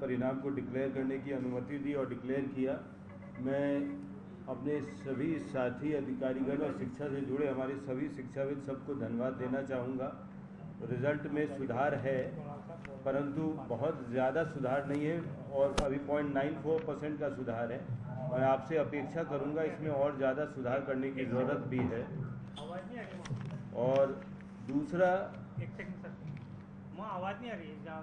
परिणाम को डिक्लेयर करने की अनुमति दी और डिक्लेयर किया। मैं अपने सभी साथी अधिकारीगण और शिक्षा से जुड़े हमारे सभी शिक्षाविद सबको धन्यवाद देना चाहूँगा। रिज़ल्ट में सुधार है, परंतु बहुत ज़्यादा सुधार नहीं है और अभी 0.94% का सुधार है। मैं आपसे अपेक्षा करूँगा इसमें और ज़्यादा सुधार करने की ज़रूरत भी है। और दूसरा, एक सेकंड सर, वहाँ आवाज़ नहीं आ रही है, जहाँ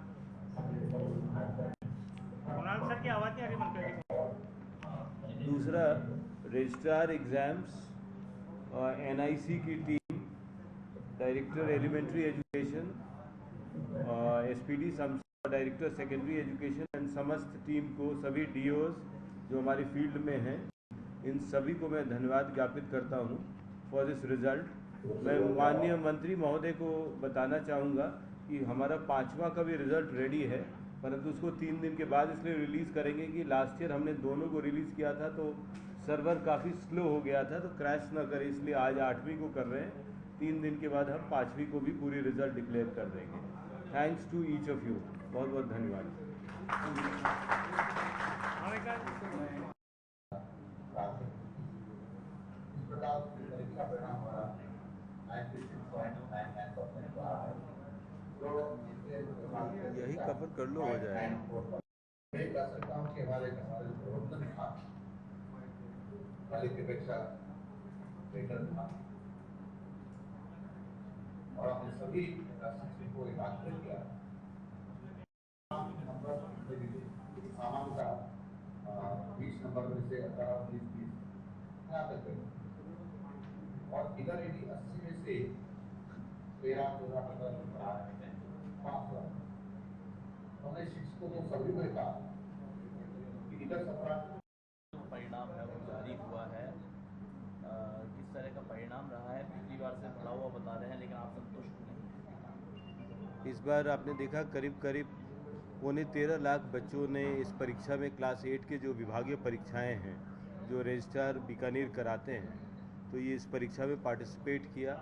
कुणाल सर की आवाज़ नहीं आ रही मन। दूसरा रजिस्ट्रार एग्ज़ाम्स, NIC की team, director elementary education, SPD director secondary education and समस्त टीम को, सभी DOs जो हमारी फील्ड में हैं, इन सभी को मैं धन्यवाद ज्ञापित करता हूँ फॉर दिस रिज़ल्ट। मैं माननीय मंत्री महोदय को बताना चाहूँगा कि हमारा 5वां का भी रिज़ल्ट रेडी है, परंतु उसको 3 दिन के बाद इसलिए रिलीज़ करेंगे कि लास्ट ईयर हमने दोनों को रिलीज़ किया था तो सर्वर काफ़ी स्लो हो गया था, तो क्रैश ना करे, इसलिए आज 8वीं को कर रहे हैं। 3 दिन के बाद हम 5वीं को भी पूरी रिज़ल्ट डिक्लेयर कर देंगे। Thanks to each of you, बहुत बहुत धन्यवाद। यही कवर कर लो, हो जाएगा। मैं कह सकता हूँ कि हमारे प्रबंधन था पहले की अपेक्षा बेहतर था और हमने सभी शिक्षकों को एकाग्रत किया। नंबर सामान्य का 20 नंबर में से 18, 19, 20 यहाँ तक गए और इधर यदि 80 में से 13, 14, 15 पास हुआ। हमने शिक्षकों को सभी को कहा कि इधर 17 परिणाम है वो जारी हुआ है। किस तरह का परिणाम रहा है? पिछली बार से बढ़ा हुआ बता रहे हैं, लेकिन आप संतुष्ट नहीं? इस बार आपने देखा करीब करीब 13.25 लाख बच्चों ने इस परीक्षा में क्लास 8 के जो विभागीय परीक्षाएं हैं जो रजिस्ट्रार बीकानेर कराते हैं, तो ये इस परीक्षा में पार्टिसिपेट किया।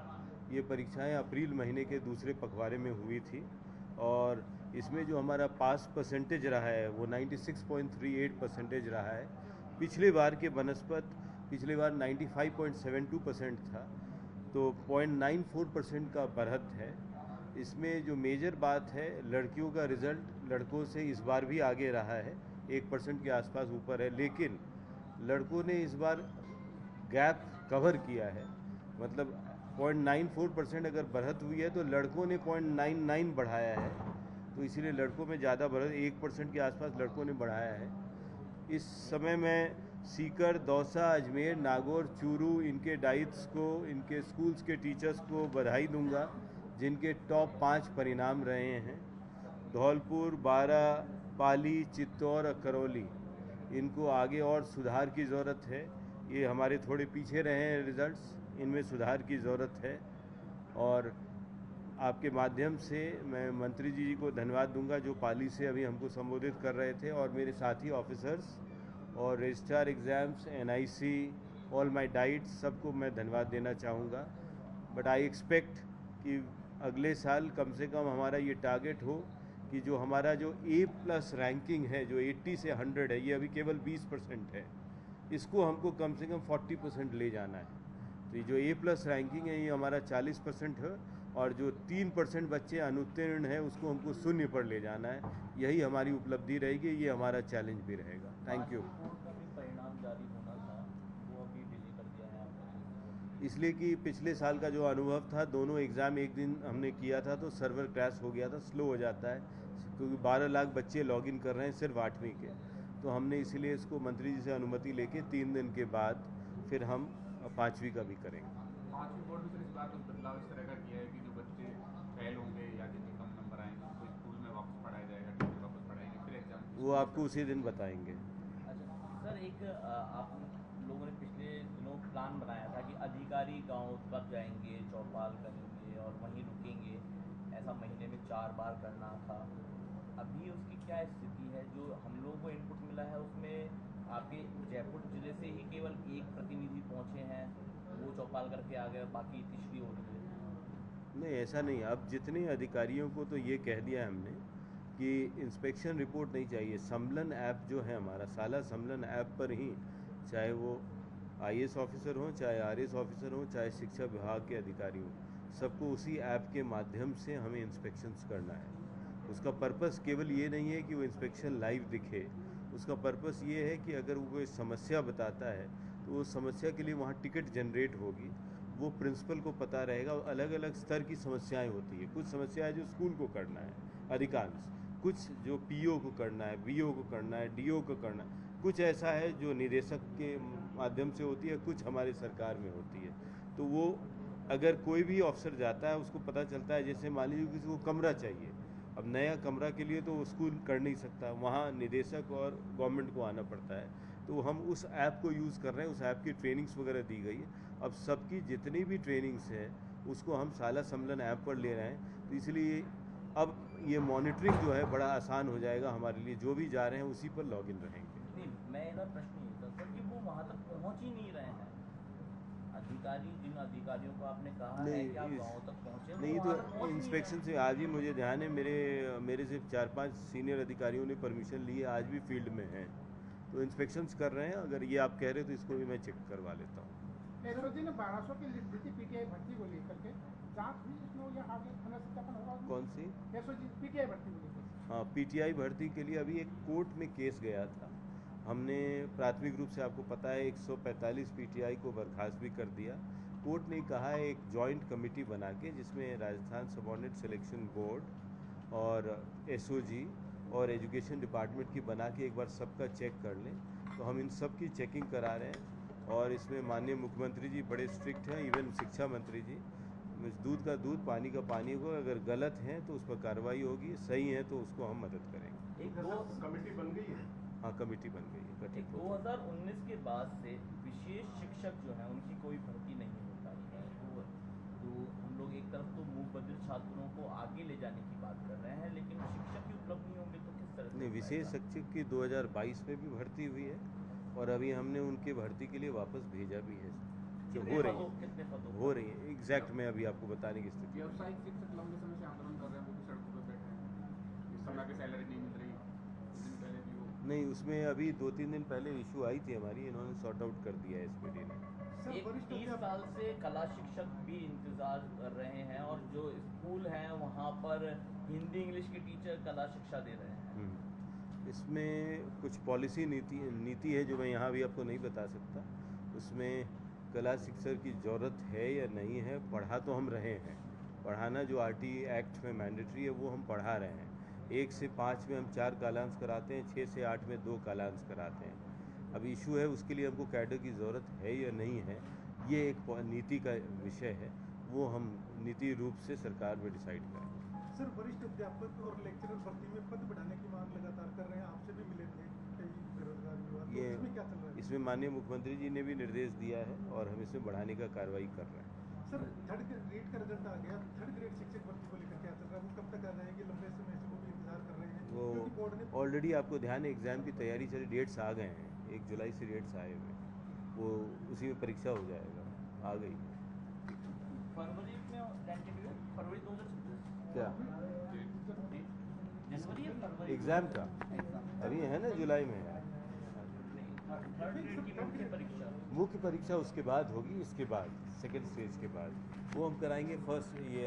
ये परीक्षाएं अप्रैल महीने के दूसरे पखवाड़े में हुई थी और इसमें जो हमारा पास परसेंटेज रहा है वो 96.38% रहा है। पिछले बार के बनस्पत पिछले बार 95.72% था, तो 0.94% का बढ़त है। इसमें जो मेजर बात है, लड़कियों का रिज़ल्ट लड़कों से इस बार भी आगे रहा है, 1% के आसपास ऊपर है, लेकिन लड़कों ने इस बार गैप कवर किया है। मतलब 0.94% अगर बढ़त हुई है तो लड़कों ने 0.99 बढ़ाया है, तो इसीलिए लड़कों में ज़्यादा बढ़त, 1% के आसपास लड़कों ने बढ़ाया है। इस समय मैं सीकर, दौसा, अजमेर, नागौर, चूरू, इनके डाइट्स को, इनके स्कूल्स के टीचर्स को बधाई दूंगा जिनके टॉप 5 परिणाम रहे हैं। धौलपुर, बारा, पाली, चित्तौड़ और करौली, इनको आगे और सुधार की ज़रूरत है। ये हमारे थोड़े पीछे रहे हैं रिज़ल्ट्स, इनमें सुधार की ज़रूरत है। और आपके माध्यम से मैं मंत्री जी को धन्यवाद दूंगा जो पाली से अभी हमको संबोधित कर रहे थे, और मेरे साथी ऑफिसर्स और registrar exams, NIC, all my diets, सबको मैं धन्यवाद देना चाहूँगा। बट आई एक्सपेक्ट कि अगले साल कम से कम हमारा ये टारगेट हो कि जो हमारा जो A+ रैंकिंग है, जो 80 से 100 है, ये अभी केवल 20% है, इसको हमको कम से कम 40% ले जाना है। तो ये जो A+ रैंकिंग है ये हमारा 40% है, और जो 3% बच्चे अनुत्तीर्ण हैं उसको हमको 0 पर ले जाना है। यही हमारी उपलब्धि रहेगी, ये हमारा चैलेंज भी रहेगा। Thank you. परिणाम जारी होना था, वो अभी डिले कर दिया है आपने? इसलिए कि पिछले साल का जो अनुभव था, दोनों एग्ज़ाम एक दिन हमने किया था तो सर्वर क्रैश हो गया था, स्लो हो जाता है, क्योंकि 12 लाख बच्चे लॉगिन कर रहे हैं सिर्फ 8वीं के। तो हमने इसीलिए इसको मंत्री जी से अनुमति लेके 3 दिन के बाद फिर हम 5वीं का भी करेंगे। 5वीं बोर्ड में सर इस बार कुछ बदलाव इस तरह का किया है कि जो बच्चे फेल होंगे या जिनके कम नंबर आएंगे उनको स्कूल में वापस पढ़ाया जाएगा, टीचर वापस पढ़ाएंगे, फिर एग्जाम? वो आपको उसी दिन बताएंगे। अच्छा सर, एक आप लोगों ने पिछले दिनों प्लान बनाया था कि अधिकारी गांव तक जाएंगे, चौपाल करेंगे और वहीं रुकेंगे, ऐसा महीने में 4 बार करना था। अभी उसकी क्या स्थिति है? जो हम लोगों को इनपुट मिला है उसमें आपके जयपुर ज़िले से ही केवल 1 प्रतिनिधि पहुंचे हैं, वो चौपाल करके आ गए, बाकी तीसरी हो रही है। नहीं, ऐसा नहीं। अब जितने अधिकारियों को तो ये कह दिया हमने कि इंस्पेक्शन रिपोर्ट नहीं चाहिए। सम्मेलन ऐप जो है हमारा, साला सम्मेलन ऐप पर ही, चाहे वो IAS ऑफिसर हों, चाहे RS ऑफिसर हों, चाहे शिक्षा विभाग के अधिकारी हों, सबको उसी ऐप के माध्यम से हमें इंस्पेक्शंस करना है। उसका पर्पस केवल ये नहीं है कि वो इंस्पेक्शन लाइव दिखे, उसका पर्पस ये है कि अगर वो कोई समस्या बताता है तो उस समस्या के लिए वहाँ टिकट जनरेट होगी, वो प्रिंसिपल को पता रहेगा। और अलग अलग स्तर की समस्याएं होती है। कुछ समस्या है जो स्कूल को करना है अधिकांश, कुछ जो PO को करना है, BO को करना है, DO को करना है, कुछ ऐसा है जो निदेशक के माध्यम से होती है, कुछ हमारे सरकार में होती है। तो वो अगर कोई भी ऑफिसर जाता है उसको पता चलता है, जैसे मान लीजिए किसी को कमरा चाहिए, अब नया कमरा के लिए तो वो स्कूल कर नहीं सकता, वहाँ निदेशक और गवर्नमेंट को आना पड़ता है। तो हम उस ऐप को यूज़ कर रहे हैं, उस ऐप की ट्रेनिंग्स वगैरह दी गई है। अब सबकी जितनी भी ट्रेनिंग्स है उसको हम साला सम्मेलन ऐप पर ले रहे हैं। तो इसलिए अब ये मॉनिटरिंग जो है बड़ा आसान हो जाएगा हमारे लिए, जो भी जा रहे हैं उसी पर लॉगिन रहेंगे। नहीं, मेरा प्रश्न ये था सर कि वो वहाँ तक पहुँच ही नहीं रहे हैं अधिकारी। जिन अधिकारियों को आपने कहा है कि आप गाँव तक पहुँचे, वो नहीं, वहाँ तक तो पहुँच नहीं इंस्पेक्शन रहे से आज ही मुझे ध्यान है, मेरे से 4-5 सीनियर अधिकारियों ने परमिशन ली है, आज भी फील्ड में हैं, तो इंस्पेक्शंस कर रहे हैं। अगर ये आप कह रहे हो तो इसको भी मैं चेक करवा लेता हूँ। SOG ने 1200 की लिस्ट दी थी PTI भर्ती को लेकर के, जांच हुई इसमें, या आगे पुनर्सत्यापन होगा? कौन सी? SOG PTI भर्ती को लेकर। हाँ, PTI भर्ती के लिए अभी एक कोर्ट में केस गया था। हमने प्राथमिक रूप से, आपको पता है, 145 PTI को बर्खास्त भी कर दिया। कोर्ट ने कहा है एक जॉइंट कमेटी बना के, जिसमें राजस्थान सबऑर्डिनेट सिलेक्शन बोर्ड और SOG और एजुकेशन डिपार्टमेंट की बना के एक बार सबका चेक कर लें। तो हम इन सब की चेकिंग करा रहे हैं, और इसमें माननीय मुख्यमंत्री जी बड़े स्ट्रिक्ट हैं, इवन शिक्षा मंत्री जी। दूध का दूध, पानी का पानी हो, अगर गलत हैं तो उस पर कार्रवाई होगी, सही है तो उसको हम मदद करेंगे। एक दो कमेटी बन गई है। हाँ, कमेटी बन गई है, गठित हो गई। 2019 के बाद से विशेष शिक्षक जो हैं उनकी कोई भर्ती नहीं हो पाई है। तो हम लोग एक तरफ तो मूक बधिर छात्रों को आगे ले जाने की बात कर रहे हैं, लेकिन शिक्षक ही उपलब्ध नहीं होंगे तो किस तरह से नहीं, हो विशेष पाएगा? शिक्षक की 2022 में भी भर्ती हुई है, और अभी हमने उनके भर्ती के लिए वापस भेजा भी है, जो हो रही है। कितने पदों हो रही है, एग्जैक्ट मैं अभी आपको बताने की स्थिति में नहीं। व्यावसायिक शिक्षक लंबे समय से आंदोलन कर रहे हैं, वो भी सड़कों पर बैठे हैं, इस समय की सैलरी नहीं मिल रही। कुछ दिन पहले भी वो नहीं, उसमें अभी 2-3 दिन पहले इशू आई थी हमारी, इन्होंने सॉर्ट आउट कर दिया है SPD ने। सर, एक वरिष्ठ 30 साल से कला शिक्षक भी इंतजार कर रहे हैं, और जो स्कूल हैं वहाँ पर हिंदी इंग्लिश के टीचर कला शिक्षा दे रहे हैं। इसमें कुछ पॉलिसी नीति है जो मैं यहाँ भी आपको नहीं बता सकता। उसमें कला शिक्षक की ज़रूरत है या नहीं है, पढ़ा तो हम रहे हैं। पढ़ाना जो RT एक्ट में मैंडेटरी है वो हम पढ़ा रहे हैं। 1 से 5 में हम 4 कालांश कराते हैं, 6 से 8 में 2 कालांश कराते हैं। अब इशू है, उसके लिए हमको कैडर की ज़रूरत है या नहीं है, ये एक नीति का विषय है, वो हम नीति रूप से सरकार में डिसाइड करेंगे। सर, वरिष्ठ अध्यापक और लेक्चरर भर्ती में पद बढ़ाने की मांग लगातार कर रहे हैं, आपसे भी मिले थे कई बेरोजगार युवा, तो ये इसमें क्या चल रहा है? इसमें माननीय मुख्यमंत्री जी ने भी निर्देश दिया है, और हम इसमें बढ़ाने का कार्रवाई कर रहे हैं। सर, 3rd ग्रेड का रिजल्ट आ गया, 3rd ग्रेड शिक्षक भर्ती को लेकर क्या चल रहा है? वो कब तक आ जाएगी? लंबे समय से वो भी इंतजार कर रहे हैं, क्योंकि बोर्ड ने वो ऑलरेडी, आपको ध्यान है, एग्ज़ाम की तैयारी चली, डेट्स आ गए हैं, 1 जुलाई से डेट्स आए हुए हैं, वो उसी में परीक्षा हो जाएगा, आ गई है। फरवरी में टेंटेटिव है, फरवरी 2026। क्या जनवरी या फरवरी? एग्ज़ाम का अभी है ना, जुलाई में है। थर्ड ग्रेड की मुख्य परीक्षा। मुख्य परीक्षा उसके बाद होगी, इसके बाद सेकेंड स्टेज के बाद वो हम कराएंगे। फर्स्ट ये